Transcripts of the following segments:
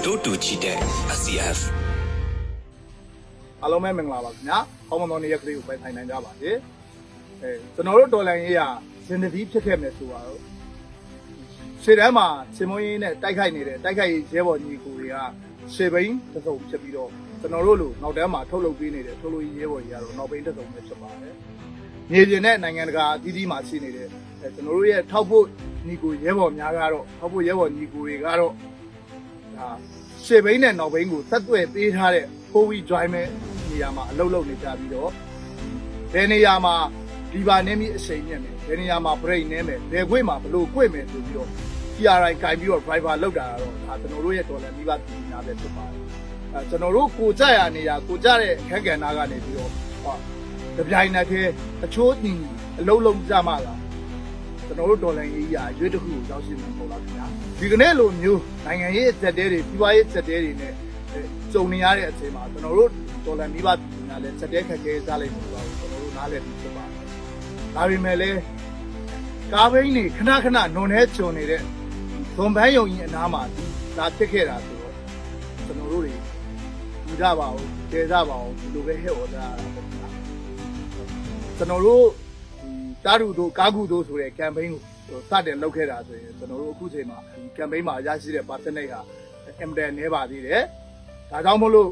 တိုးတူချီတဲ့ SCF အားလုံးပဲမင်္ဂလာပါခင်ဗျာ။ဟောင်းမတော်နေ့ရက်ကလေးကိုပဲထိုင်နိုင်ကြပါစေ။ကျွန်တော်တို့တော်လိုင်းရေးရဇင်တတိဖြစ်ခဲ့မယ်ဆိုတော့ရှေ့တန်းမှာချင်းမွေးနဲ့တိုက်ခိုက်နေတဲ့တိုက်ခိုက်ရေးရဲဘော်ညီကိုတွေကရှေ့ဘိန်းတစ်စုံဖြစ်ပြီးတော့ကျွန်တော်တို့လိုနောက်တန်းမှာထုတ်လုပ်ပေးနေတဲ့ထုတ်လို့ရဲဘော်ကြီးကတော့နောက်ဘိန်းတစ်စုံပဲဖြစ်ပါတယ်။မြေပြင်နဲ့နိုင်ငံတကာအသီးသီးမှာရှိနေတဲ့ကျွန်တော်တို့ရဲ့ထောက်ဖို့ညီကိုရဲဘော်များကတော့ထောက်ဖို့ရဲဘော်ညီကိုတွေကတော့ဒါရှေ့ဘိန်းနဲ့နောက်ဘိန်းကိုသက်သွဲပေးထားတဲ့ 4-wheel drive နဲ့နေရာမှာအလုပ်လုပ်နေကြပြီးတော့ဘယ်နေရာမှာဒီပါနေမိအချိန်မြင့်မယ်ဘယ်နေရာမှာ brake နည်းမယ်ဘယ်ခွေ့မှာဘလို့ခွေ့မယ်ဆိုပြီးတော့ TRI ကင်ပြီးတော့ driver လောက်တာတော့ဒါကျွန်တော်တို့ရဲ့ဒေါ်လာမိဘပြည်နာပဲဖြစ်ပါတယ်ကျွန်တော်တို့ကိုကြရနေရကိုကြတဲ့အခက်အခဲနာကနေပြီးတော့တပြိုင်နက်တည်းအချိုးတင်အလုံးလုံးကြမှာလားကျွန်တော်တို့ဒေါ်လာရေးရာရွေးတစ်ခုကိုရောက်ရှိမှာပေါ့လားခင်ဗျာဒီကနေ့လိုမျိုးနိုင်ငံရေးအသက်တဲတွေပြည်ပရေးအသက်တဲတွေနဲ့ကြုံနေရတဲ့အချိန်မှာကျွန်တော်တို့ဒေါ်လာမိဘပြည်နာလည်းစက်တဲခက်ခဲစားလိုက်မှာပါကျွန်တော်တို့နားလည်ပြီးဖြစ်ပါတယ်ဒါပေမဲ့လည်းကားဘိန်းတွေခဏခဏနုံနေချုံနေတဲ့ဇွန်ပန်းယုံကြီးအနားမှာဒါဖြစ်ခဲ့တာဆိုတော့ကျွန်တော်တို့တွေယူကြပါဦးတည်ကြပါဦးဒီလိုပဲဟဲ့ဩတာပေါ့ဗျာကျွန်တော်တို့တာတူတို့ကားကူတို့ဆိုတဲ့ campaign ကိုစတင်လုပ်ခဲ့တာဆိုရင်ကျွန်တော်တို့အခုချိန်မှာဒီ campaign မှာရရှိတဲ့ percentage ဟာအင်မတန်နည်းပါသေးတယ်ဒါကြောင့်မို့လို့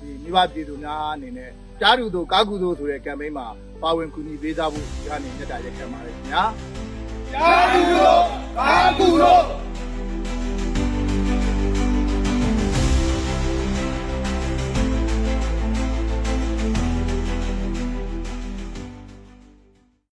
ဒီမိဘပြည်သူများအနေနဲ့တာတူတို့ကားကူတို့ဆိုတဲ့ campaign မှာပါဝင်ကူညီပေးကြဖို့ဒီကနေမြတ်တာရက်ခံပါတယ်ခင်ဗျာတာတူတို့ကားကူတို့